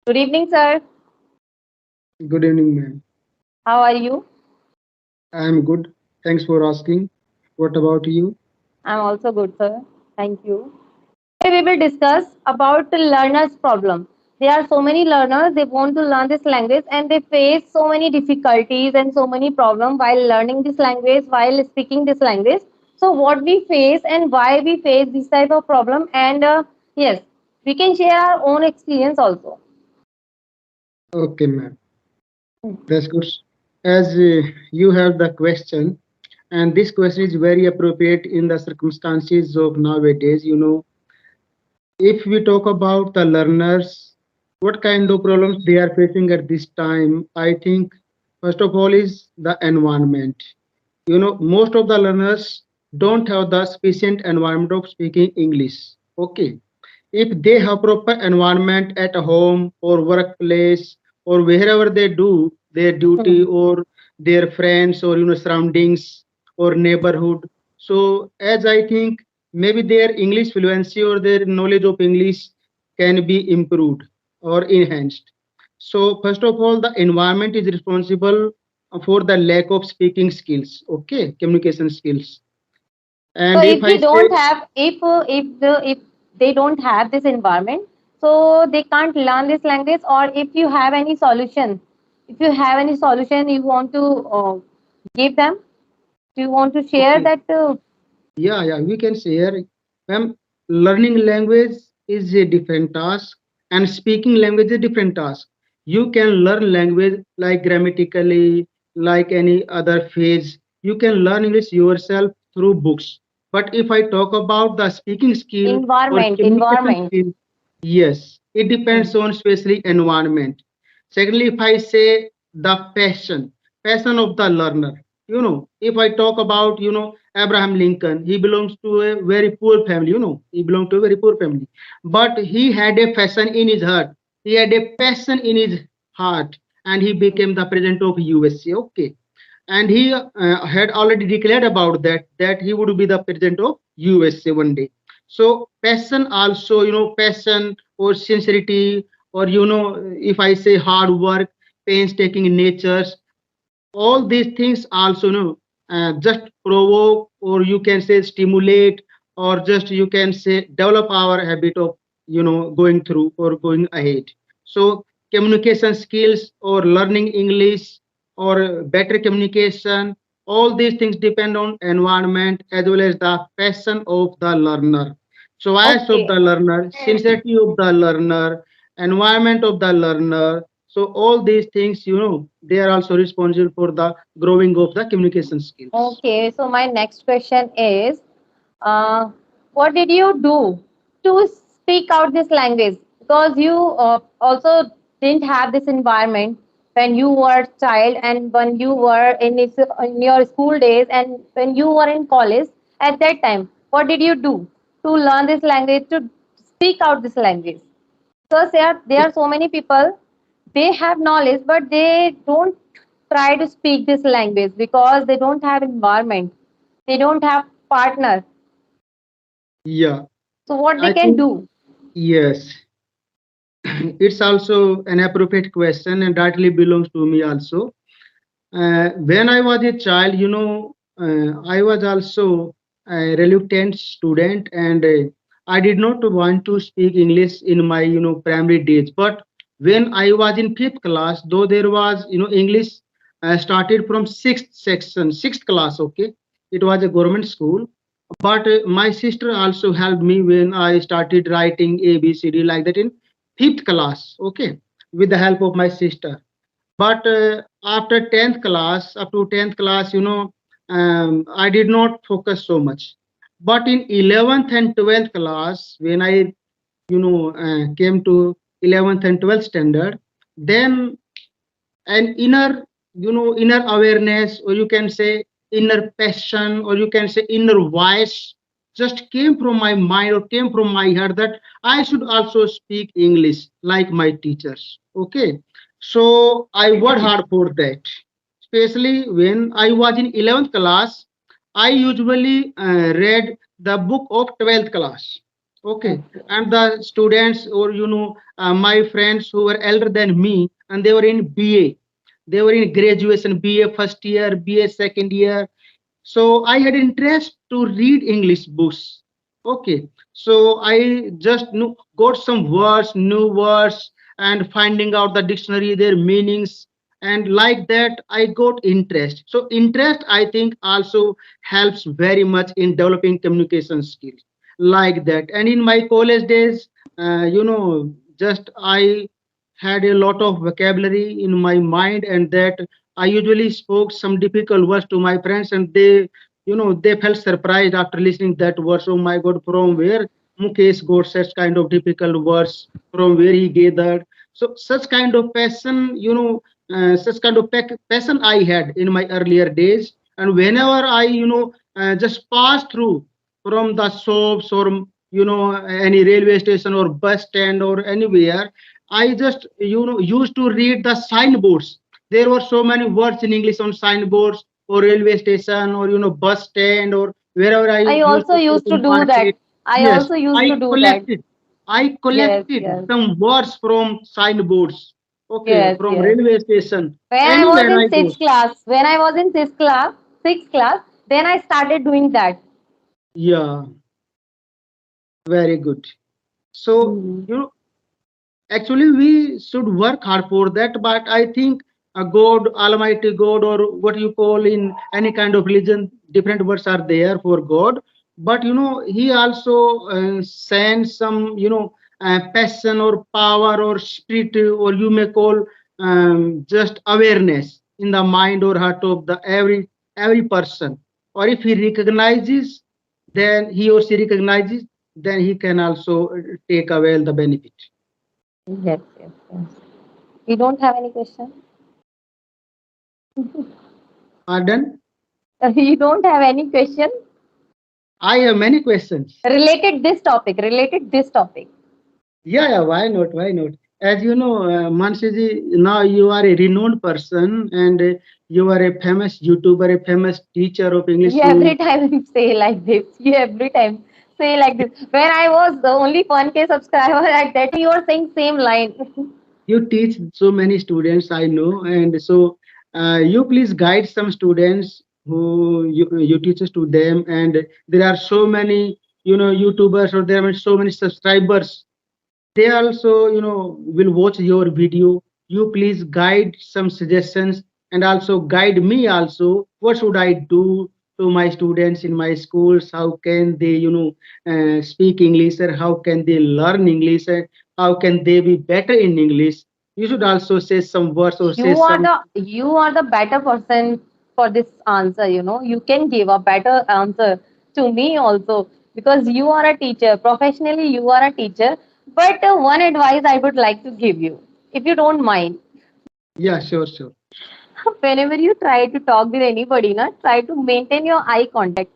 Good evening, sir. Good evening, ma'am. How are you? I am good. Thanks for asking. What about you? I'm also good, sir. Thank you. Today we will discuss about the learner's problem. There are so many learners, they want to learn this language and they face so many difficulties and so many problems while learning this language, while speaking this language. So what we face and why we face this type of problem, and yes, we can share our own experience also. Okay, ma'am. That's good. As you have the question, and this question is very appropriate in the circumstances of nowadays. If we talk about the learners, what kind of problems they are facing at this time, I think first of all is the environment. Most of the learners don't have the sufficient environment of speaking English. Okay, if they have proper environment at home or workplace or wherever they do their duty or their friends or surroundings or neighborhood, so as I think maybe their English fluency or their knowledge of English can be improved or enhanced. So first of all, the environment is responsible for the lack of speaking skills, okay, communication skills. So And if if I we say, don't have, if they don't have this environment, so they can't learn this language. Or if you have any solution, if you have any solution, you want to give them. Do you want to share okay, that? yeah, we can share. Learning language is a different task, and speaking language is a different task. You can learn language like grammatically, like any other phase. You can learn English yourself through books. But if I talk about the speaking skill or communication Environment. skill, yes, it Hmm. depends on especially environment. Secondly, if I say the passion of the learner, if I talk about, Abraham Lincoln, he belongs to a very poor family, he belonged to a very poor family. But he had a passion in his heart. He had a passion in his heart and he became the president of USA. Okay. And he had already declared about that he would be the president of USA one day. So passion also, passion or sincerity or, if I say hard work, painstaking natures, all these things also just provoke or you can say stimulate or just you can say develop our habit of going through or going ahead. So communication skills or learning English or better communication, all these things depend on environment as well as the passion of the learner, choice of Okay. the learner, sincerity of the learner, environment of the learner. So all these things, they are also responsible for the growing of the communication skills. Okay. So my next question is, uh, what did you do to speak out this language? Because you also didn't have this environment when you were a child and when you were in your school days and when you were in college. At that time, what did you do to learn this language, to speak out this language? Because there are so many people, they have knowledge but they don't try to speak this language because they don't have environment, they don't have partner. Yeah, So what they I can think do? yes. It's also an appropriate question and directly belongs to me also. When I was a child, I was also a reluctant student and I did not want to speak English in my, primary days. But when I was in fifth class, though there was, English started from sixth section, sixth class, okay. It was a government school. But my sister also helped me when I started writing ABCD like that in fifth class, okay, with the help of my sister. But after 10th class, up to 10th class, I did not focus so much. But in 11th and 12th class, when I came to 11th and 12th standard, then an inner awareness or you can say inner passion or you can say inner voice just came from my mind or came from my heart that I should also speak English like my teachers. Okay, so I worked hard for that, especially when I was in 11th class. I usually read the book of 12th class. Okay, Okay. and the students or my friends who were elder than me, and they were in BA, they were in graduation, BA first year, BA second year. So I had interest to read English books. Okay, so I just got some words, new words, and finding out the dictionary, their meanings, and like that I got interest. So interest, I think, also helps very much in developing communication skills like that. And in my college days, just I had a lot of vocabulary in my mind, and that I usually spoke some difficult words to my friends, and they felt surprised after listening that words. Oh my God, from where Mukesh got such kind of difficult words? From where he gathered? So such kind of passion, such kind of passion I had in my earlier days. And whenever I, just pass through from the shops or any railway station or bus stand or anywhere, I just used to read the signboards. There were so many words in English on signboards or railway station or bus stand or wherever I I used also to go used to to do that. market. I Yes, also used I to do that. collected. I Yes, collected yes, some words from signboards. Okay, yes, from yes. railway station. When I was Anywhere in I go. sixth class, sixth class, then I started doing that. Yeah, very good. So Mhm. actually we should work hard for that, but I think a god, almighty god, or what you call in any kind of religion, different words are there for god. But he also sends some passion or power or spirit, or you may call just awareness in the mind or heart of the every person. Or if he recognizes, then he or she recognizes, then he can also take away the benefit. Yes, yes, yes. You don't have any question? Pardon? You don't have any question I have many questions. related this topic. Yeah, yeah, why not? Why not? As you know, Mansiji, now you are a renowned person, and you are a famous YouTuber, a famous teacher of English. You So every time say like this. You every time say like this. When I was the only 1K subscriber at that time, you were saying same line. you teach so many students, I know, and so you please guide some students who you teaches to them, and there are so many YouTubers, or there are so many subscribers. They also will watch your video. You please guide some suggestions, and also guide me also, what should I do to my students in my schools? How can they speak English, or how can they learn English, and how can they be better in English? You should also say some words or say some. You are the better person for this answer, you can give a better answer to me also, because you are a teacher, professionally you are a teacher. But one advice I would like to give you, if you don't mind. Yeah, sure, sure. Whenever you try to talk with anybody, try to maintain your eye contact.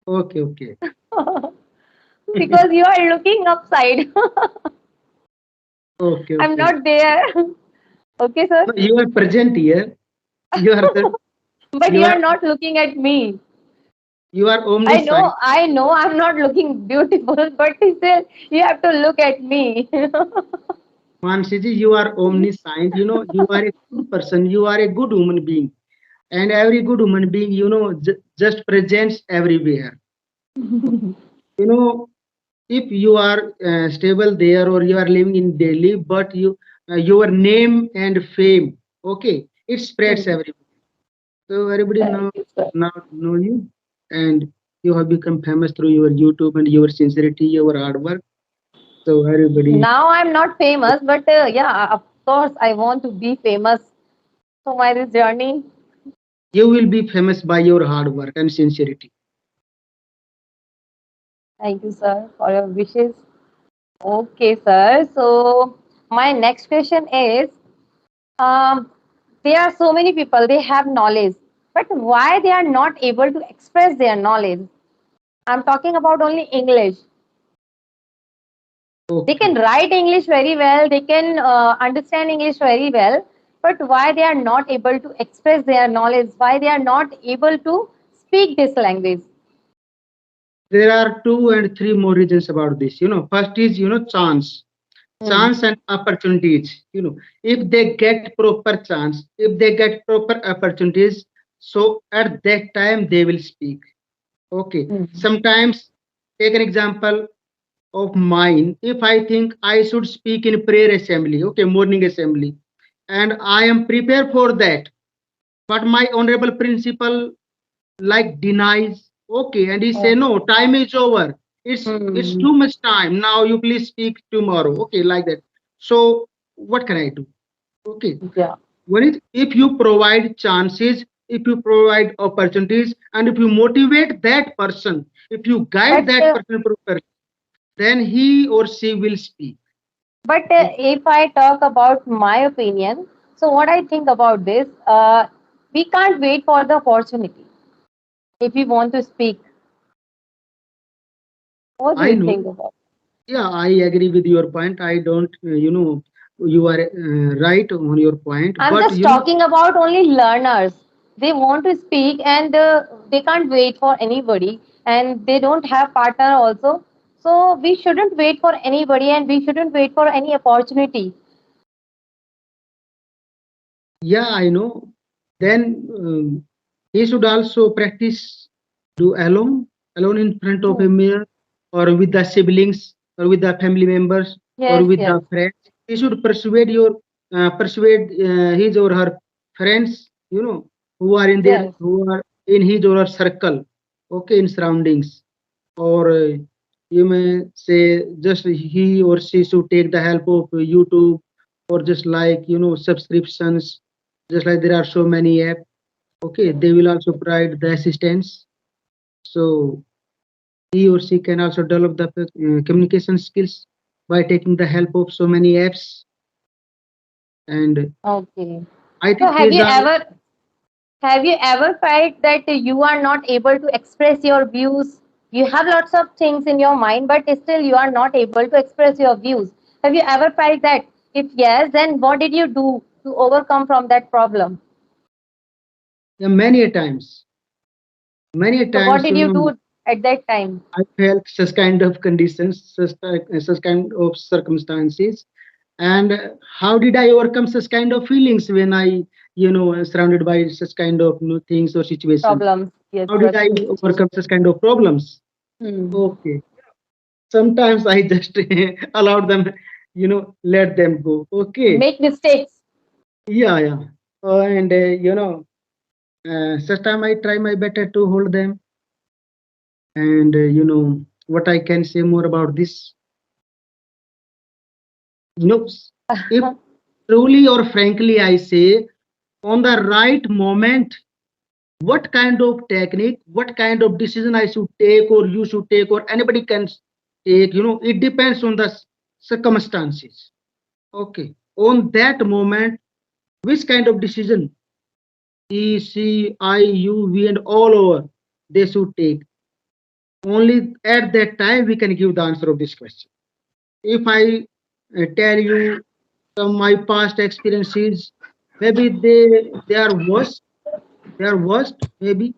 Okay, okay. Because you are looking upside. Okay, I'm okay. not there. Okay, sir. No, you are present here. You are the But you you are are not looking at me. you are I omniscient. know, I know I'm not looking beautiful, but still you have to look at me. Mansiji, you are omniscient. You are a good person. You are a good human being. And every good human being, just presents everywhere. You know, if you are stable there, or you are living in Delhi, but your name and fame, okay, it spreads Hmm. everywhere. So everybody Thank you, sir. now know you, and you have become famous through your YouTube and your sincerity, your hard work. So everybody, Now I'm not famous, but yeah, of course I want to be famous. So my this journey. you will be famous by your hard work and sincerity. Thank you, sir, for your wishes. Okay, sir. So my next question is, um, there are so many people, they have knowledge, but why they are not able to express their knowledge? I'm talking about only English. They can Okay. write English very well, they can understand English very well, but why they are not able to express their knowledge? Why they are not able to speak this language? There are two and three more reasons about this. First is, Hmm. chance and opportunities. If they get proper chance, if they get proper opportunities, so at that time they will speak. Okay. Hmm. Sometimes, take an example of mine. If I think I should speak in prayer assembly, okay, morning assembly, and I am prepared for that, but my honorable principal like denies, okay, and he say, no, Okay. time is over, it's Hmm. too much time now, you please speak tomorrow, okay, like that. So what can I do? Okay. Yeah. One is, if you provide chances, if you provide opportunities, and if you motivate that person, if you guide But that person properly, then he or she will speak. if I talk about my opinion, so what I think about this, we can't wait for the opportunity if we want to speak. What do I you know. think about? Yeah, I agree with your point. I don't, you are right on your point, I'm but just talking about only learners. They want to speak and they can't wait for anybody, and they don't have partner also. So we shouldn't wait for anybody, and we shouldn't wait for any opportunity. yeah, I know. Then he should also practice do alone in front of a Hmm. mirror, or with the siblings, or with the family members, or Yes, with yes, the friends. He should persuade his or her friends, yes. who are in his or her circle, okay, in surroundings, or you may say just he or she should take the help of YouTube, or just like subscriptions, just like there are so many apps, okay, they will also provide the assistance. So he or she can also develop the communication skills by taking the help of so many apps. And Okay. I So think these are, have you ever felt that you are not able to express your views? You have lots of things in your mind, but still you are not able to express your views. Have you ever felt that? If yes, then what did you do to overcome from that problem? yeah, many a times, many a So what times, did you do at that time? I felt such kind of conditions, such kind of circumstances. And how did I overcome such kind of feelings when I, surrounded by such kind of things or situation? Problems, yes, How did such I situation. overcome such kind of problems? Hmm. Okay. Sometimes I just allowed them, let them go. Okay. Make mistakes. Yeah, yeah. And, such time I try my better to hold them. And, what I can say more about this, if truly or frankly I say, on the right moment, what kind of technique, what kind of decision I should take, or you should take, or anybody can take, it depends on the circumstances. Okay. On that moment, which kind of decision he, she, I, you, we, and all over they should take. Only at that time we can give the answer of this question. If I tell you some my past experiences, maybe they are worse, they are worst, maybe.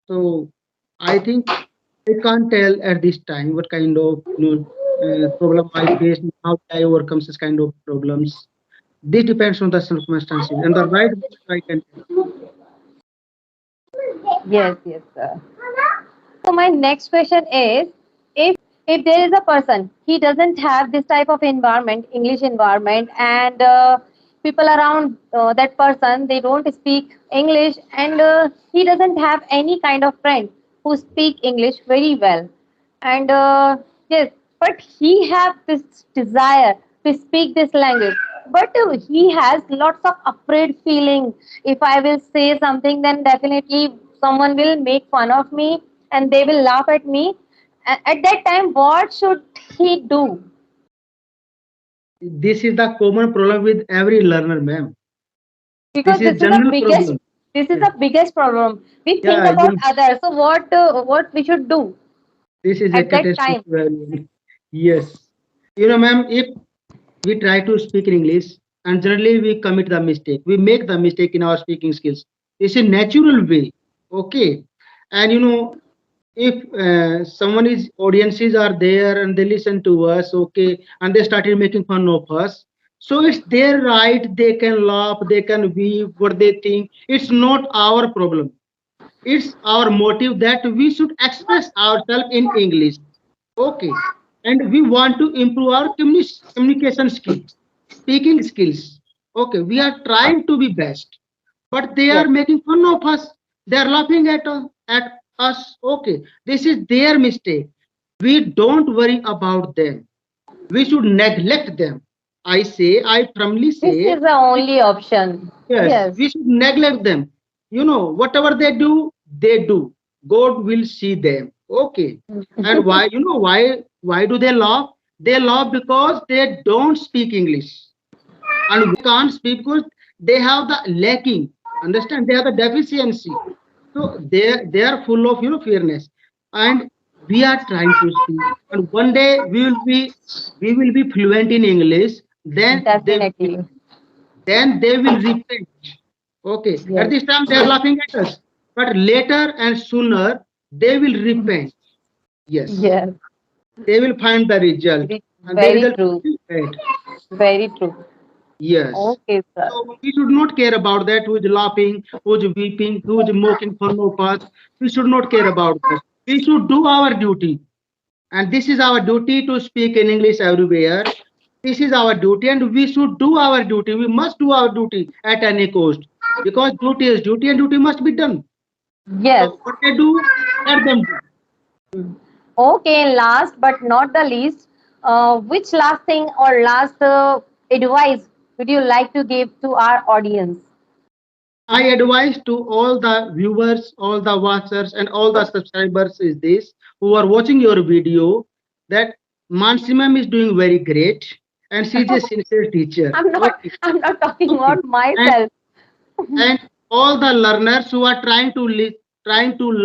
So I think I can't tell at this time what kind of problem I face, how I overcome such kind of problems. This depends on the circumstances and the right moment I can tell. Yes, yes, sir. So my next question is, if there is a person he doesn't have this type of environment, English environment, and people around that person they don't speak English, and he doesn't have any kind of friend who speak English very well, and yes, but he have this desire to speak this language, but he has lots of afraid feeling. If I will say something, then definitely someone will make fun of me and they will laugh at me. At that time, what should he do? This is the common problem with every learner, ma'am. This Because is general problem. this is Yeah, the biggest problem. We think yeah, about others. So what we should do this is a at that catastrophe. time? Yes. Ma'am, if we try to speak in English, and generally we commit the mistake. We make the mistake in our speaking skills. It's a natural way. Okay. And if someone is audiences are there and they listen to us, okay, and they started making fun of us, so it's their right, they can laugh, they can weep what they think, it's not our problem. It's our motive that we should express ourselves in English, okay, and we want to improve our communication skills, speaking skills, okay, we are trying to be best, but they Yes. are making fun of us, they are laughing at us, okay, this is their mistake, we don't worry about them, we should neglect them. I say, I firmly This say, is the only option. yes, Yes. we should neglect them. You know, whatever they do, they do. God will see them. Okay. And why, you know, why do they laugh? They laugh because they don't speak English. And we can't speak because they have the lacking. Understand? They have the deficiency. So they are full of, you know, fairness. And we are trying to speak. And one day we will be fluent in English, Definitely. then they will repent. Okay, at Yes. this time they are laughing at us, but later and sooner they will repent. Yes, Yes. they will find the result, and the Very result true. will be great. Very true. Yes. Okay, sir. So we should not care about that, who is laughing, who is weeping, who is mocking fun of us. We should not care about that. We should do our duty. And this is our duty to speak in English everywhere. This is our duty, and we should do our duty. We must do our duty at any cost, because duty is duty, and duty must be done. Yes. So what they do, let them do. Okay, last but not the least, which last thing or last advice would you like to give to our audience? I advise to all the viewers, all the watchers, and all the subscribers is this, who are watching your video, that Mansimam is doing very great, and she is a sincere teacher. I'm not. Okay, I'm not talking okay, about and myself. and all the learners who are trying to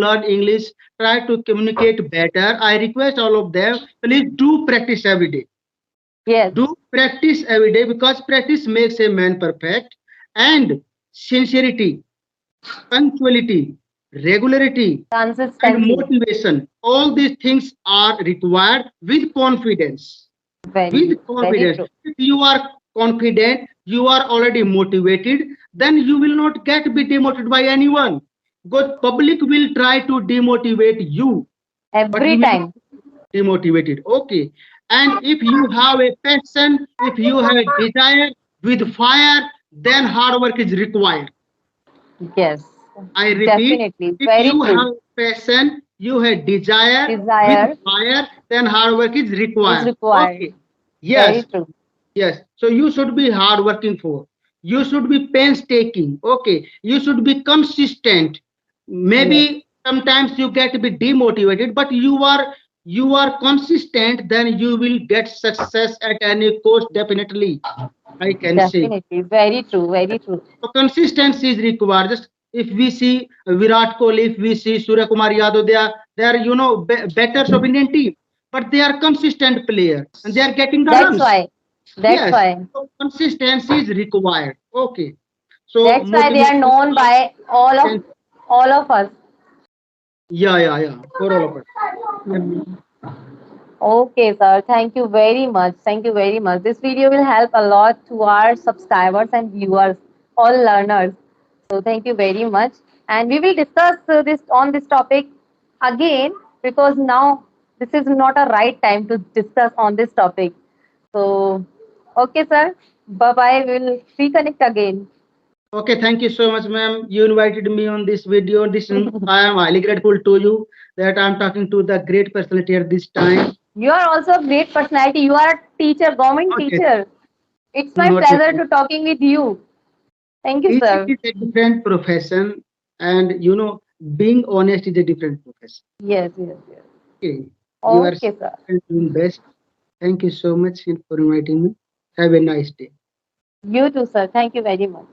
learn English, try to communicate better, I request all of them, please do practice every day. Yes. Do practice every day, because practice makes a man perfect. And sincerity, punctuality, regularity, and Consistency. motivation, all these things are required with confidence. With Very confidence, true. if you are confident, you are already motivated, then you will not get be demotivated by anyone, because public will try to demotivate you, but you Every will time. not be demotivated, okay. And if you have a passion, if you have a desire with fire, then hard work is required. Yes. I repeat, Definitely. if Very you true. have passion, you have desire with Desire fire, then hard work is is required, required. okay. Very Yes. true. Yes, so you should be hardworking for. You should be painstaking. Okay, you should be consistent. Yes. Maybe sometimes you get a bit demotivated, but you are consistent. Then you will get success at any cost. Definitely, I can say. Definitely. Very true. Very true. So consistency is required. Just if we see Virat Kohli, if we see Surya Kumar Yadav, they are betters of Indian team, but they are consistent player and they are getting the That's runs. why. That's Yes, why. so consistency is required. Okay, so That's why they are motivation. known by all of us. Yeah, yeah, yeah. For all of us. Hmm. Okay, sir. Thank you very much. Thank you very much. This video will help a lot to our subscribers and viewers, all learners. So thank you very much. And we will discuss this topic again, because now this is not a right time to discuss on this topic. So okay, sir. Bye bye. We will reconnect again. Okay, thank you so much, ma'am. You invited me on this video. I am highly grateful to you that I'm talking to the great personality at this time. You are also a great personality. You are a teacher, government Okay, teacher. It's my not at pleasure all. to talking with you. Thank you, Teaching sir. is a different profession, and being honest is a different profession. Yes, yes, yes. Okay, you are Okay, sir. doing best. Thank you so much for inviting me. Have a nice day. You too, sir. Thank you very much.